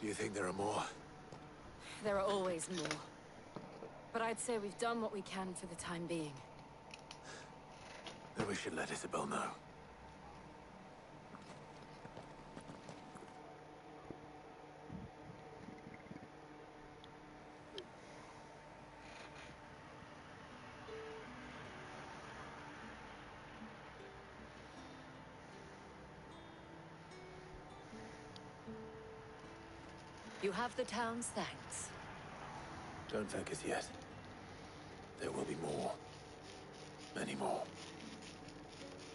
Do you think there are more? There are always more. But I'd say we've done what we can for the time being. Then we should let Isabel know. You have the town's thanks. Don't thank us yet. There will be more. Many more.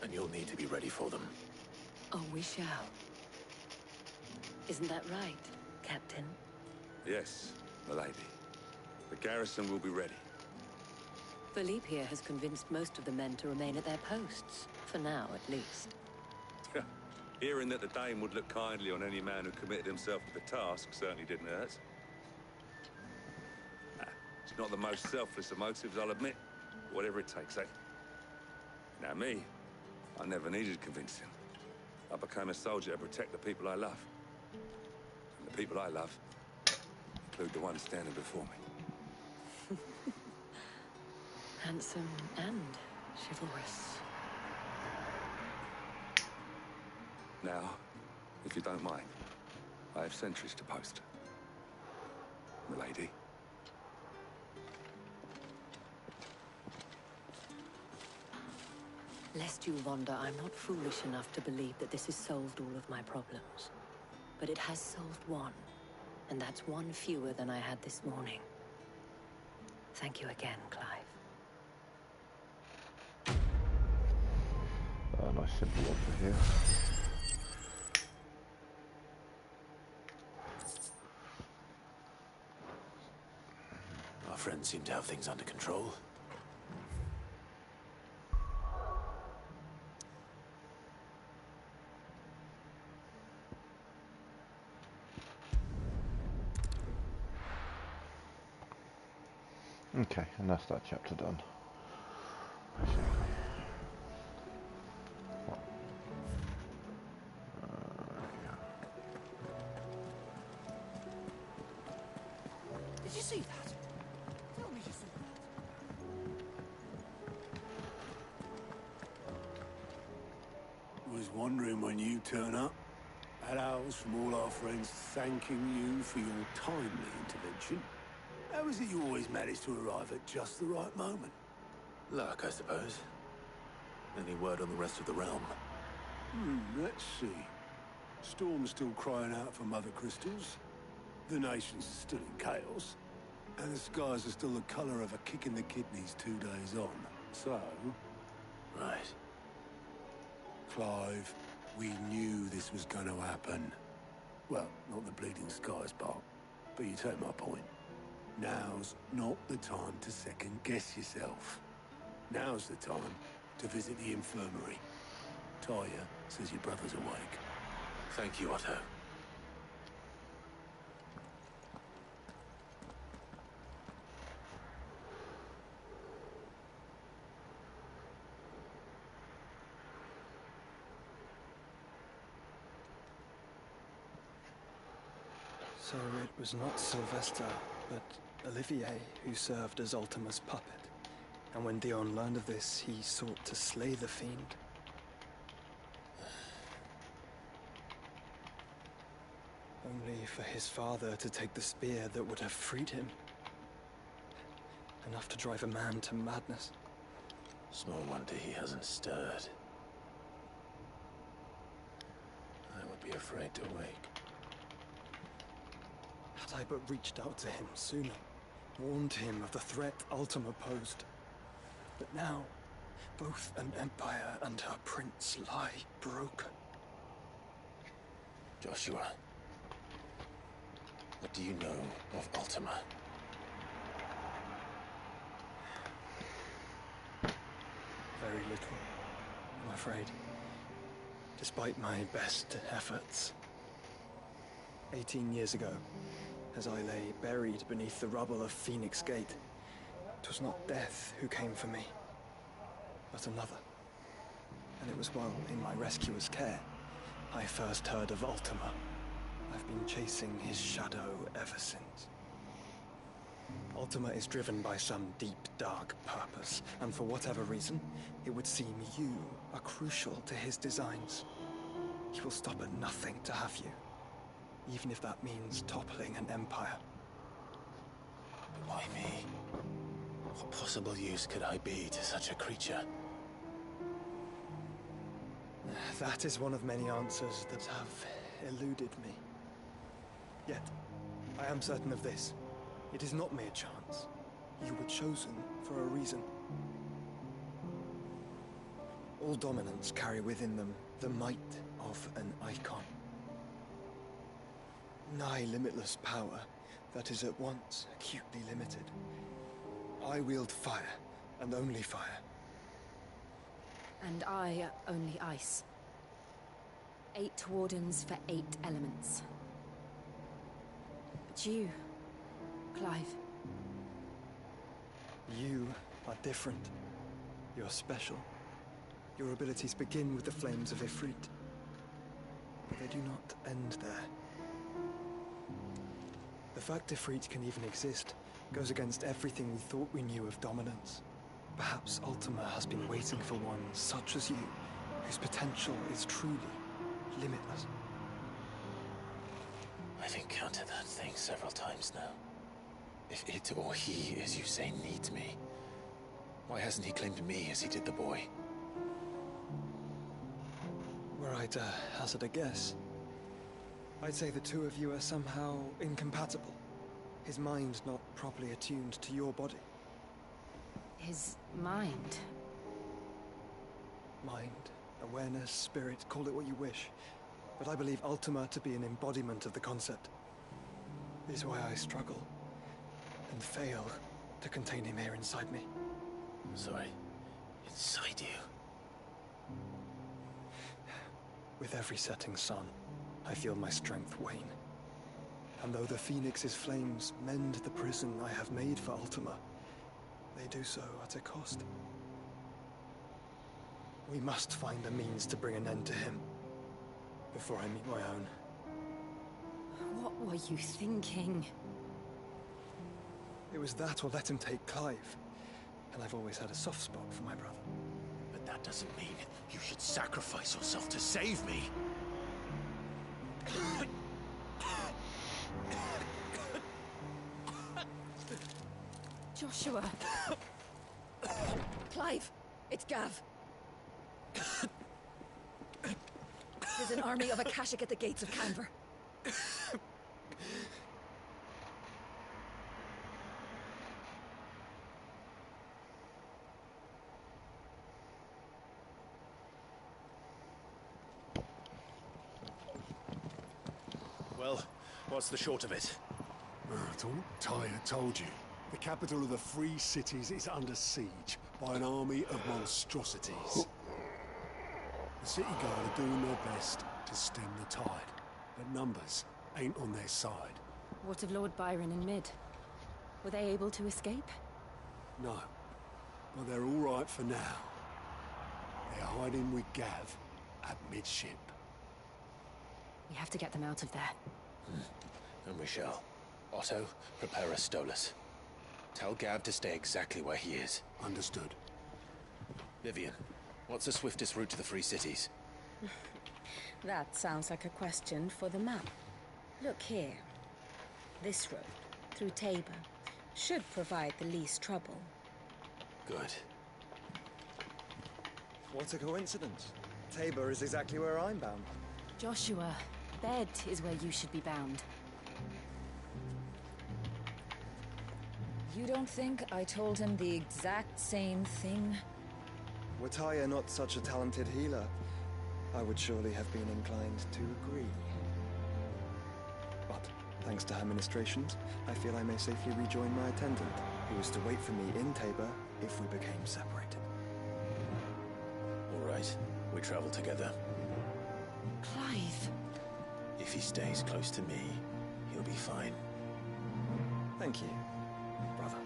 And you'll need to be ready for them. Oh, we shall. Isn't that right, Captain? Yes, milady. The garrison will be ready. Philippe here has convinced most of the men to remain at their posts. For now, at least. Hearing that the Dane would look kindly on any man who committed himself to the task certainly didn't hurt. It's not the most selfless of motives, I'll admit. Whatever it takes, eh? Now me, I never needed convincing. I became a soldier to protect the people I love. And the people I love include the one standing before me. Handsome and chivalrous. Now, if you don't mind, I have sentries to post. Milady. Lest you wonder, I'm not foolish enough to believe that this has solved all of my problems. But it has solved one, and that's one fewer than I had this morning. Thank you again, Clive. Nice simple one for here. Our friends seem to have things under control. Okay, and that's that chapter done. Did you see that? Tell me you saw that. Was wondering when you turn up. Had owls from all our friends thanking you for your timely intervention. How is it you always manage to arrive at just the right moment? Luck, I suppose. Any word on the rest of the realm? Let's see. Storm's still crying out for Mother Crystals. The nation's still in chaos. And the skies are still the colour of a kick in the kidneys 2 days on. So... Right. Clive, we knew this was going to happen. Well, not the bleeding skies part, but you take my point. Now's not the time to second-guess yourself. Now's the time to visit the infirmary. Talia says your brother's awake. Thank you, Otto. So it was not Sylvester, but Olivier who served as Ultima's puppet. And when Dion learned of this, he sought to slay the fiend. Only for his father to take the spear that would have freed him. Enough to drive a man to madness. Small wonder he hasn't stirred. I would be afraid to wake. Had I but reached out to him sooner, warned him of the threat Ultima posed. But now, both an empire and her prince lie broken. Joshua, what do you know of Ultima? Very little, I'm afraid. Despite my best efforts. 18 years ago, as I lay buried beneath the rubble of Phoenix Gate, it was not death who came for me, but another. And it was while in my rescuer's care, I first heard of Ultima. I've been chasing his shadow ever since. Ultima is driven by some deep, dark purpose, and for whatever reason, it would seem you are crucial to his designs. He will stop at nothing to have you, even if that means toppling an empire. Why me? What possible use could I be to such a creature? That is one of many answers that have eluded me. Yet, I am certain of this. It is not mere chance. You were chosen for a reason. All dominants carry within them the might of an icon. Nigh limitless power that is at once acutely limited. I wield fire, and only fire. And I only ice. 8 wardens for 8 elements. But you, Clive. You are different. You're special. Your abilities begin with the flames of Ifrit. But they do not end there. The fact Ifrit can even exist goes against everything we thought we knew of dominance. Perhaps Ultima has been waiting for one such as you, whose potential is truly limitless. I've encountered that thing several times now. If it or he, as you say, needs me, why hasn't he claimed me as he did the boy? Were I to hazard a guess, I'd say the two of you are somehow incompatible. His mind not properly attuned to your body. His mind. Mind, awareness, spirit, call it what you wish. But I believe Ultima to be an embodiment of the concept. Is why I struggle and fail to contain him here inside me. Sorry. Inside you? With every setting sun, I feel my strength wane. And though the Phoenix's flames mend the prison I have made for Ultima, they do so at a cost. We must find a means to bring an end to him before I meet my own. What were you thinking? It was that or let him take Clive. And I've always had a soft spot for my brother. But that doesn't mean you should sacrifice yourself to save me. Joshua! Clive! It's Gav! There's an army of Akashic at the gates of Canver. Well, what's the short of it? I thought Ty had told you. The capital of the Free Cities is under siege by an army of monstrosities. The city guard are doing their best to stem the tide, but numbers ain't on their side. What of Lord Byron and Mid? Were they able to escape? No, but they're all right for now. They're hiding with Gav at midship. We have to get them out of there. And we shall. Otto, prepare a Stolas. Tell Gav to stay exactly where he is. Understood. Vivian, what's the swiftest route to the Free Cities? That sounds like a question for the map. Look here. This road, through Tabor, should provide the least trouble. Good. What a coincidence. Tabor is exactly where I'm bound. Joshua, bed is where you should be bound. You don't think I told him the exact same thing? Were Tyre not such a talented healer, I would surely have been inclined to agree. But, thanks to her ministrations, I feel I may safely rejoin my attendant, who is to wait for me in Tabor if we became separated. All right, we travel together. Clive! If he stays close to me, he'll be fine. Thank you, brother.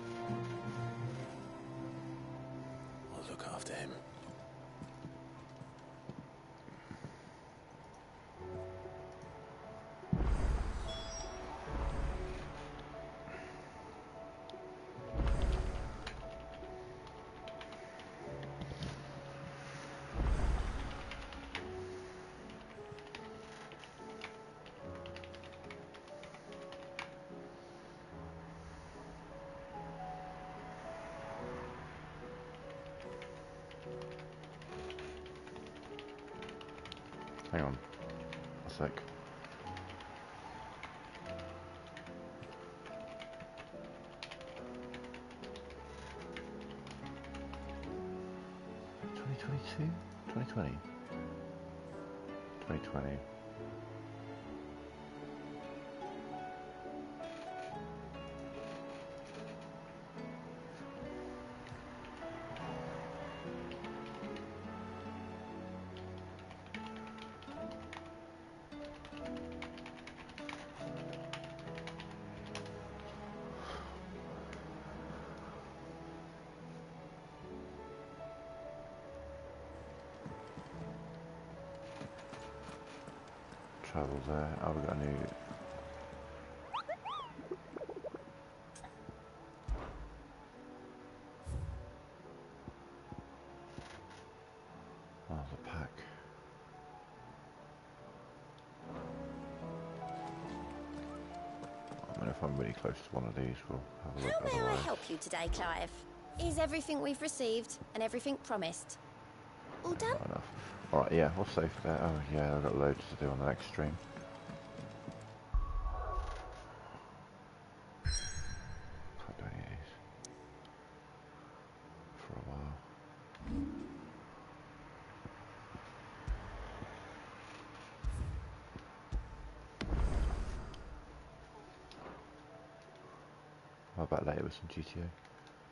I'll look after him. Hang on a sec. $2022? 2020? 2020. Travel there. Oh, we got a new. Oh, the pack. I mean, if I'm really close to one of these, we'll have a look. How may I Otherwise, help you today, Clive? Is everything we've received and everything promised all done? not enough. Alright, yeah, we'll save that. Oh, yeah, I've got loads to do on the next stream. Can't do any of these. How about later with some GTA?